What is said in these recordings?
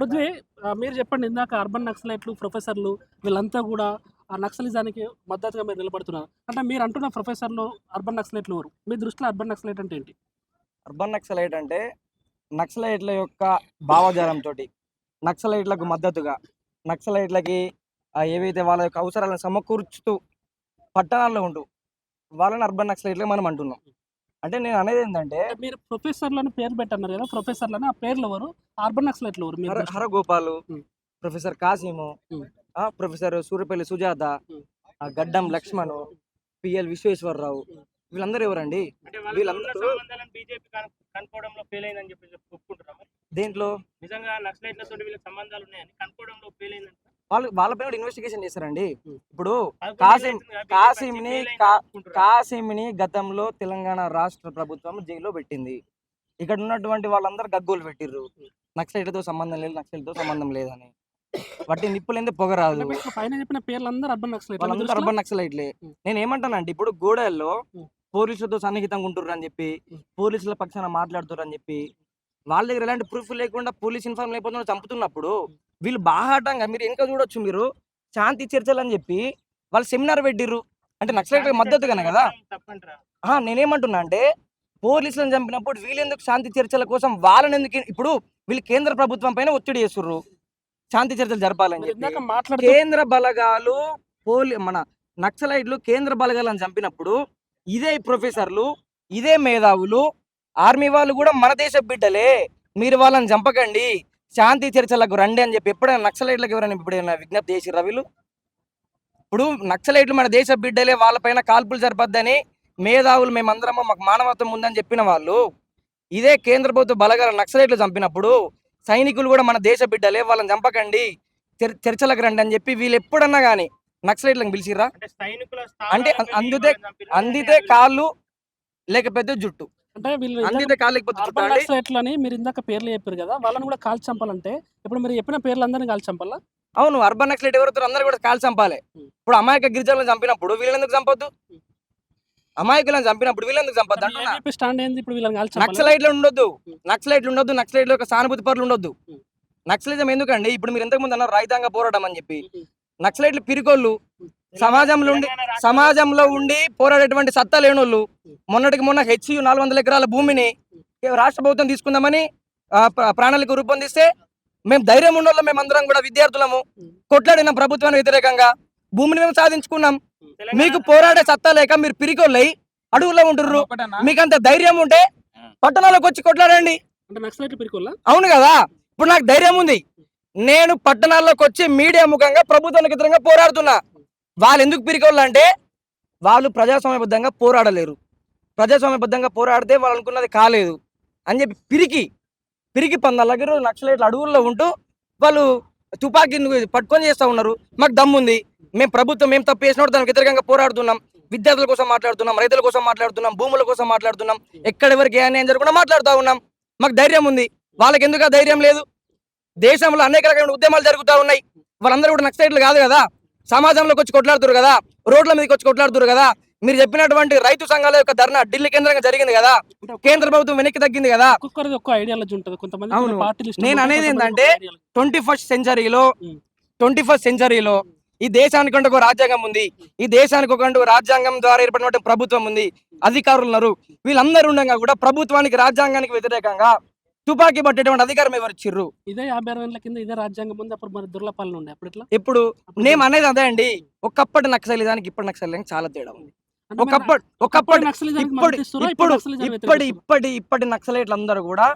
పృథ్వీ, మీరు చెప్పండి. ఇందాక అర్బన్ నక్సలైట్లు, ప్రొఫెసర్లు వీళ్ళంతా గూడా ఆ నక్సలిజానికి మద్దతుగా మీరు నిలబడుతున్నారు. అంటే మీరు అంటున్న ప్రొఫెసర్లు, అర్బన్ నక్సలైట్లు ఎవరు? మీ దృష్టిలో అర్బన్ నక్సలైట్ అంటే ఏంటి? అర్బన్ నక్సలైట్ అంటే నక్సలైట్ల యొక్క భావజాలంతోటి నక్సలైట్లకు మద్దతుగా నక్సలైట్లకి ఏవైతే వాళ్ళ యొక్క అవసరాలను సమకూర్చుతూ పట్టణాల్లో ఉంటూ వాళ్ళని అర్బన్ నక్సలైట్లుగా మనం అంటున్నాం. అంటే నేను అనేది ఏంటంటే అంటే మీరు ప్రొఫెసర్లని పేరు పెట్టన్నారు గదా! ప్రొఫెసర్లని ఆ పేర్లు ఎవరు? అర్బన్ నక్సలైట్లు ఎవరు మీ దృష్టిలో? హరగోపాలు, హ్మ్. ప్రొఫెసర్ కాసిము, హ్మ్. ప్రొఫెసర్ సూర్యపల్లి సుజాత, హ్మ్. గడ్డం లక్ష్మణు, పిఎల్ విశ్వేశ్వరరావు, హ్మ్. వీళ్ళందరూ ఎవరండి? అంటే వాళ్ళతో ఉన్న వీళ్ళందరూ సంబంధాలను బీజేపీ కనుక్కోవడంలో ఫెయిల్ అయిందని ఒప్పుకుంటారా మరి? దేంట్లో నిజంగా నక్సలైట్లతోటి వీళ్ళకి సంబంధాలు ఉన్నాయని కనుక్కోవడంలో ఫెయిల్ అయిందంట. వాళ్ళపైన కూడా ఇన్వెస్టిగేషన్ చేశారండి. హ్మ్. ఇప్పుడు 11 కాసిం ఏళ్ళు అవుతుంది కదా, బీజేపీ వచ్చి కాసింని ఫెయిల్ కా అయిందని ఒప్పుకుంటారా? కాసింని గతంలో తెలంగాణ రాష్ట్ర ప్రభుత్వం జైల్లో పెట్టింది. ఇక్కడ ఉన్నటువంటి వాళ్ళందరూ గగ్గోలు పెట్టిర్రు. నక్సలైట్లతో సంబంధం లేదు, నక్సలైట్తో సంబంధం లేదని. వాటి నిప్పులేందే పొగ అంటే రాదు. మీకు పైన చెప్పిన పేర్లందరూ అర్బన్ నక్సలైట్లా మీ వాళ్ళందరూ దృష్టిలో? అర్బన్ నక్సలైట్లే. హ్మ్. నేను ఏమంటానంటే ఇప్పుడు గూడెల్లో హ్మ్. పోలీసులతో సన్నిహితంగా ఉంటుర్రు అని చెప్పి, హ్మ్. పోలీసుల పక్షాన మాట్లాడుతుర్రు అని చెప్పి, వాళ్ళ దగ్గర ఎలాంటి ప్రూఫ్ లేకుండా పోలీస్ ఇన్ఫార్మ్ లేకపోతే చంపుతున్నప్పుడు వీళ్ళు బాహాటంగా మీరు ఇంకా చూడొచ్చు మీరు శాంతి చర్చలు అని చెప్పి వాళ్ళు సెమినార్ పెట్టిర్రు. అంటే నక్సలైట్లకు మద్దతుగానే కదా. తప్పంటారా? నేనేమంటున్నా అంటే పోలీసులను చంపినప్పుడు వీళ్ళెందుకు శాంతి చర్చల కోసం వాళ్ళని ఎందుకు ఇప్పుడు వీళ్ళు కేంద్ర ప్రభుత్వం పైన ఒత్తిడి చేస్తుర్రు శాంతి చర్చలు జరపాలని మీరు చెప్పి. ఇందాక మాట్లాడుతూ కేంద్ర బలగాలు మన నక్సలైట్లు కేంద్ర బలగాలను చంపినప్పుడు ఇదే ప్రొఫెసర్లు, ఇదే మేధావులు, ఆర్మీ వాళ్ళు కూడా మన దేశ బిడ్డలే, మీరు వాళ్ళని చంపకండి, శాంతి చర్చలకు రండి అని చెప్పి ఎప్పుడైనా నక్సలైట్లకు ఎవరైనా ఎప్పుడైనా విజ్ఞప్తి చేసిర్రా వీళ్ళు? ఇప్పుడు నక్సలైట్లు మన దేశ బిడ్డలే, వాళ్ళపైన కాల్పులు జరపద్దని మేధావులు మేమందరము మాకు మానవత్వం ఉందని చెప్పిన వాళ్ళు ఇదే కేంద్ర ప్రభుత్వ బలగాల నక్సలైట్లు చంపినప్పుడు సైనికులు కూడా మన దేశ బిడ్డలే, వాళ్ళని చంపకండి, చర్చలకు రండి అని చెప్పి వీళ్ళు ఎప్పుడన్నా కానీ నక్సలైట్లను పిలిచిర్రా? అంటే సైనికుల అంటే స్థావరాలకు వెళ్ళి అందితే వాళ్ళని చంపిర్రా? అందితే కాళ్ళు లేకపోతే జుట్టు, అంటే వీళ్ళు ఇందాక అందితే కాళ్ళు లేకపోతే జుట్టు అర్బన్ అండి. నక్సలైట్లని మీరు ఇందాక పేర్లు చెప్పారు గదా! వాళ్ళని గూడా కాల్చి చంపాలంటే ఇప్పుడు మీరు చెప్పిన పేర్లందరిని కాల్చి చంపాలా? అవును, అర్బన్ నక్సలైట్ ఎవరుతారు అందరూ కూడా కాల్చి చంపాలి. హ్మ్. ఇప్పుడు అమాయక గిరిజనులను చంపినప్పుడు వీళ్ళని ఎందుకు చంపొద్దు? హ్మ్. అమాయకులను చంపినప్పుడు వీళ్ళెందుకు అంటే చంపొద్దు మీ అంటున్నా. ఏబీపీ స్టాండ్ ఏంది? ఇప్పుడు వీళ్ళని కాల్చి చంపాలా? నక్సలైట్లు ఉండొద్దు, హ్మ్. నక్సలైట్లు యొక్క సానుభూతి పరులు ఉండొద్దు. హ్మ్. నక్సలిజం ఎందుకండి? ఇప్పుడు మీరు ఇంతకు ముందు అన్నారు రైతాంగ పోరాటం అని చెప్పి. హ్మ్. నక్సలైట్లు పిరికోళ్ళు, సమాజంలో ఉండి తెలంగాణ రాష్ట్రంలో సమాజంలో ఉండి పోరాడేటువంటి సత్తా లేనోళ్ళు. హ్మ్. మొన్నటికి మొన్న హెచ్యు 400 ఎకరాల భూమిని రాష్ట్ర ప్రభుత్వం తీసుకుందామని ప్రణాళిక రూపొందిస్తే మేము ధైర్యం ఉన్నోళ్ళం, మేమందరం కూడా విద్యార్థులము హ్మ్. కొట్లాడిన ప్రభుత్వానికి వ్యతిరేకంగా భూమిని మేము సాధించుకున్నాం. తెలంగాణ మీకు పోరాడే సత్తా లేక మీరు పిరికోళ్ళై అడవుల్లో ఉంటుర్రు. మీకంత ధైర్యం ఉంటే పట్టణాలకు వచ్చి కొట్లాడండి. అంటే నక్సలైట్లు పిరికోళ్ళా? అవును కదా. ఇప్పుడు నాకు ధైర్యం ఉంది, నేను పట్టణాల్లోకి వచ్చి మీడియా ముఖంగా ప్రభుత్వానికి వ్యతిరేకంగా పోరాడుతున్నా. వాళ్ళు ఎందుకు పిరికోళ్ళు అంటే వాళ్ళు ప్రజాస్వామ్యబద్ధంగా పోరాడలేరు, ప్రజాస్వామ్యబద్ధంగా పోరాడితే వాళ్ళు అనుకున్నది కాలేదు అని చెప్పి పిరికి పందాలకి నక్సలైట్లు అడవుల్లో ఉంటూ వాళ్ళు తుపాకీని పట్టుకొని చేస్తూ ఉన్నారు. మాకు దమ్ముంది, మేము ప్రభుత్వం మేము తప్పు చేసినప్పుడు దానికి వ్యతిరేకంగా పోరాడుతున్నాం, విద్యార్థుల కోసం మాట్లాడుతున్నాం, రైతుల కోసం మాట్లాడుతున్నాం, భూముల కోసం మాట్లాడుతున్నాం, ఎక్కడెవరికి ఏ అన్యాయం జరగకుండా మాట్లాడుతూ ఉన్నాం. మాకు ధైర్యం ఉంది, వాళ్ళకి ఎందుకు ఆ ధైర్యం లేదు? దేశంలో అనేక రకమైన ఉద్యమాలు జరుగుతూ ఉన్నాయి, వాళ్ళందరూ కూడా నక్సలైట్లు కాదు కదా, సమాజంలోకి వచ్చి కొట్లాడుతురు కదా, రోడ్ల మీదకి వచ్చి కొట్లాడుతురు కదా. మీరు చెప్పినటువంటి రైతు సంఘాల యొక్క ధర్నా ఢిల్లీ కేంద్రంగా జరిగింది కదా, అంటే కేంద్ర ప్రభుత్వం వెనక్కి తగ్గింది కదా. ఒక్కొక్కరిది ఒక్కో ఐడియాలజీ ఉంటది. కొంతమంది అవును, పార్టీలు ఇష్టం నేను ఉంటాయి. అనేది కొంతమందికి ఏంటంటే ఒక్కో ఐడియాలజీ. 21st సెంచరీలో హ్మ్. 21st సెంచరీలో ఈ దేశానికి ఒక రాజ్యాంగం ఉంది, ఈ దేశానికి ఒక రాజ్యాంగం ద్వారా ఏర్పడినటువంటి ప్రభుత్వం ఉంది, అధికారులు ఉన్నారు. వీళ్ళందరూ ఉండగా కూడా ప్రభుత్వానికి రాజ్యాంగానికి వ్యతిరేకంగా తుపాకీ పట్టేటువంటి అధికారం ఎవరు ఇచ్చిర్రు? ఇదే 50-60 కింద ఇదే రాజ్యాంగం ఉంది. అప్పుడు మరి దుర్లపాలన ఉండే. అప్పుడు ఎట్లా? ఇప్పుడు అప్పుడు నేను అనేది అదే అండి, ఒకప్పటి నక్సలిజానికి ఇప్పటి నక్సలిజానికి చాలా తేడా ఉంది. అంటే మరి ఒకప్పటి ఒకప్పుడు ఒకప్పటి నక్సలిజానికి ఇప్పుడు మద్దతు ఇస్తుర్రా? ఇప్పుడు ఇప్పుడు నక్సలిజానికి ఇప్పటి వ్యతిరేకిస్తుర్రా? ఇప్పటి ఇప్పటి నక్సలైట్లు అందరూ కూడా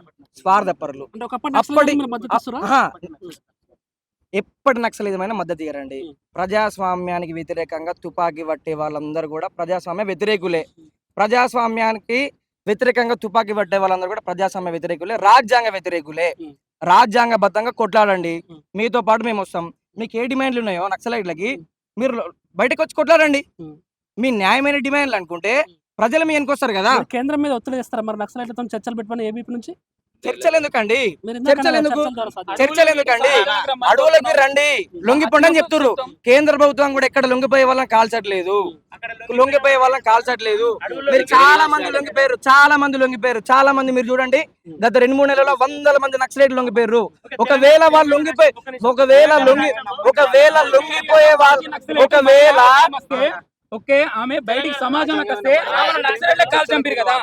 స్వార్థపరులు. అంటే ఒకప్పుడు అప్పటి నక్సలిజానికి మీరు మద్దతు ఇస్తుర్రా? ఆహా, హ్మ్. ఎప్పటి నక్సలిజమైన మద్దతు ఇయ్యరండి. హ్మ్. ప్రజాస్వామ్యానికి వ్యతిరేకంగా తుపాకీ పట్టే వాళ్ళందరూ కూడా ప్రజాస్వామ్య వ్యతిరేకులే. ప్రజాస్వామ్యానికి వ్యతిరేకంగా తుపాకీ పట్టే వాళ్ళందరూ కూడా ప్రజాస్వామ్య వ్యతిరేకులే, రాజ్యాంగ వ్యతిరేకులే. హ్మ్. రాజ్యాంగబద్ధంగా కొట్లాడండి, హ్మ్. మీతో పాటు మేము వస్తాం. మీకు ఏ డిమాండ్లు ఉన్నాయో నక్సలైట్లకి హ్మ్. మీరు బయటకు వచ్చి కొట్లాడండి. హ్మ్. మీ న్యాయమైన డిమాండ్లు అనుకుంటే ప్రజలు మీ వెనకొస్తారు కదా. మీరు కేంద్రం మీద ఒత్తిడి చేస్తారా మరి నక్సలైట్లతో చర్చలు పెట్టుకొని ఏబీపీ నుంచి? చర్చలు ఎందుకండి? మీరు ఇందాక చర్చలు ఎందుకు? చర్చల ద్వారా సాధ్యం. చర్చలు ఎందుకండి? అడవులకి రండి, లొంగిపోండి అని చెప్తుర్రు. కేంద్ర ప్రభుత్వం కూడా ఎక్కడ లొంగిపోయే వాళ్ళని కాల్చట్లేదు, లొంగిపోయే వాళ్ళని కాల్చట్లేదు. మీరు చాలా మంది లొంగిపోయారు, చాలా మంది లొంగిపోయారు, చాలా మంది. మీరు చూడండి, గత 2-3 నెలల్లో వందల మంది నక్సలైట్లు లొంగిపోయారు. ఒకవేళ వాళ్ళు లొంగిపోయి ఒకవేళ లొంగిపోయే వాళ్ళు ఓకే, ఆమె బయటికి సమాజంలోకి వస్తే నక్సలైట్లకు కాల్ చంపారు కదా.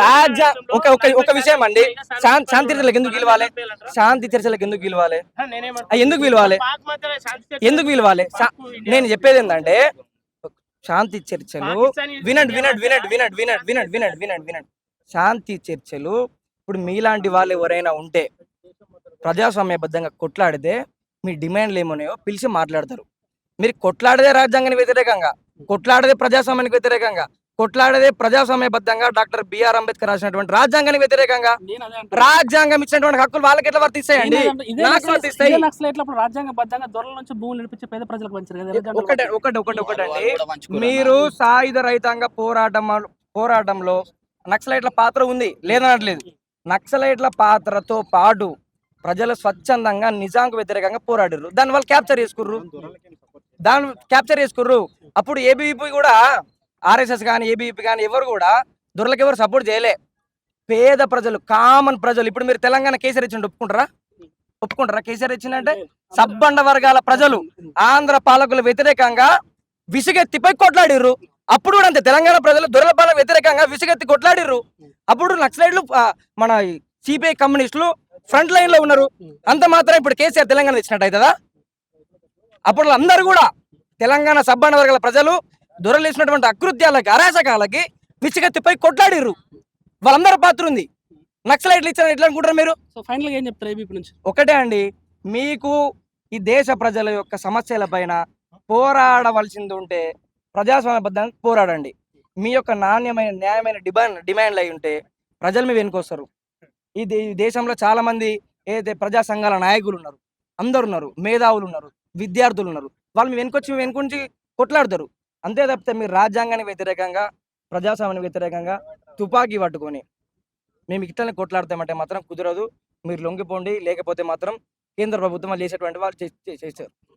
రాజ్య ఒక విషయం అండి, శాంతి చర్చలకు ఎందుకు పిలవాలి? శాంతి చర్చలకు ఎందుకు పిలవాలి? ఎందుకు పిలవాలి? ఎందుకు పిలవాలి? నేను చెప్పేది ఏంటంటే, శాంతి చర్చలు వినండి. శాంతి చర్చలు ఇప్పుడు మీలాంటి వాళ్ళు ఎవరైనా ఉంటే ప్రజాస్వామ్యబద్ధంగా కొట్లాడితే మీ డిమాండ్లు ఏమన్నాయో పిలిచి మాట్లాడతారు. మీరు కొట్లాడదే రాజ్యాంగానికి వ్యతిరేకంగా, కొట్లాడదే ప్రజాస్వామ్యానికి వ్యతిరేకంగా, కొట్లాడదే ప్రజాస్వామ్యబద్ధంగా డాక్టర్ బిఆర్ అంబేద్కర్ రాసినటువంటి రాజ్యాంగానికి వ్యతిరేకంగా. నేను అదే అంటున్నా. రాజ్యాంగం ఇచ్చినటువంటి హక్కులు వాళ్ళకి ఎట్లా వర్తిస్తాయండి? నాకు వర్తిస్తాయి. నక్సలైట్లు రాజ్యాంగబద్ధంగా దొరల నుంచి భూములు నడిపించి పేద ప్రజలకు పంచారు కదా. ఒకటండి, మీరు సాయుధ రైతాంగ పోరాటంలో నక్సలైట్ల పాత్ర ఉంది, లేదనట్లేదు. నక్సలైట్ల పాత్రతో పాటు ప్రజలు స్వచ్ఛందంగా నిజాంకు వ్యతిరేకంగా పోరాడారు. దాన్ని వాళ్ళు క్యాప్చర్ చేసుకుర్రు. అప్పుడు ఏబీవీపీ కూడా, ఆర్ఎస్ఎస్ కానీ ఏబీవీపీ కానీ ఎవరు కూడా దొరలకు ఎవరు సపోర్ట్ చేయలే. పేద ప్రజలు, కామన్ ప్రజలు. ఇప్పుడు మీరు తెలంగాణ కేసీఆర్ ఇచ్చిన ఒప్పుకుంటారా? కేసీఆర్ ఇచ్చిందంటే సబ్బండ వర్గాల ప్రజలు ఆంధ్ర పాలకుల వ్యతిరేకంగా విసుగెత్తిపై కొట్లాడిర్రు. అప్పుడు కూడా అంతే, తెలంగాణ ప్రజలు దొరల పాలన వ్యతిరేకంగా విసుగెత్తి కొట్లాడిర్రు. అప్పుడు నక్సలైట్లు, మన సిపిఐ కమ్యూనిస్టులు ఫ్రంట్ లైన్ లో ఉన్నారు. అంత మాత్రం ఇప్పుడు కేసీఆర్ తెలంగాణ తెచ్చినట్టు అవుతుందా? అప్పుడు అందరూ కూడా తెలంగాణ సబ్బండ వర్గాల ప్రజలు దొరలు ఇచ్చినటువంటి అకృత్యాలకి, అరాచకాలకి విసుగెత్తిపై కొట్లాడిర్రు. వాళ్ళందరూ పాత్ర ఉంది. నక్సలైట్లు ఇచ్చిన ఎట్లా అనుకుంటారు మీరు? సో ఫైనల్ గా ఏం చెప్తారు ఏబీపీ నుంచి? ఒకటే అండి, మీకు ఈ దేశ ప్రజల యొక్క సమస్యల పైన పోరాడవలసింది ఉంటే ప్రజాస్వామ్యబద్ధంగా పోరాడండి. మీ యొక్క నాణ్యమైన న్యాయమైన డిమాండ్లు అయి ఉంటే ప్రజలు మీ వెనుకొస్తారు. ఈ దేశంలో చాలా మంది ఏదైతే ప్రజా సంఘాల నాయకులు ఉన్నారు, అందరు ఉన్నారు, మేధావులు ఉన్నారు, విద్యార్థులు ఉన్నారు. వాళ్ళు మీ వెనుకొంచి కొట్లాడతారు. అంతే తప్పితే మీరు రాజ్యాంగానికి వ్యతిరేకంగా, ప్రజాస్వామ్యానికి వ్యతిరేకంగా తుపాకీ పట్టుకొని మేము ఇట్లనే కొట్లాడతామంటే మాత్రం కుదరదు. మీరు లొంగిపోండి, లేకపోతే మాత్రం కేంద్ర ప్రభుత్వం వాళ్ళు చేసేటువంటి వాళ్ళు చేస్తారు.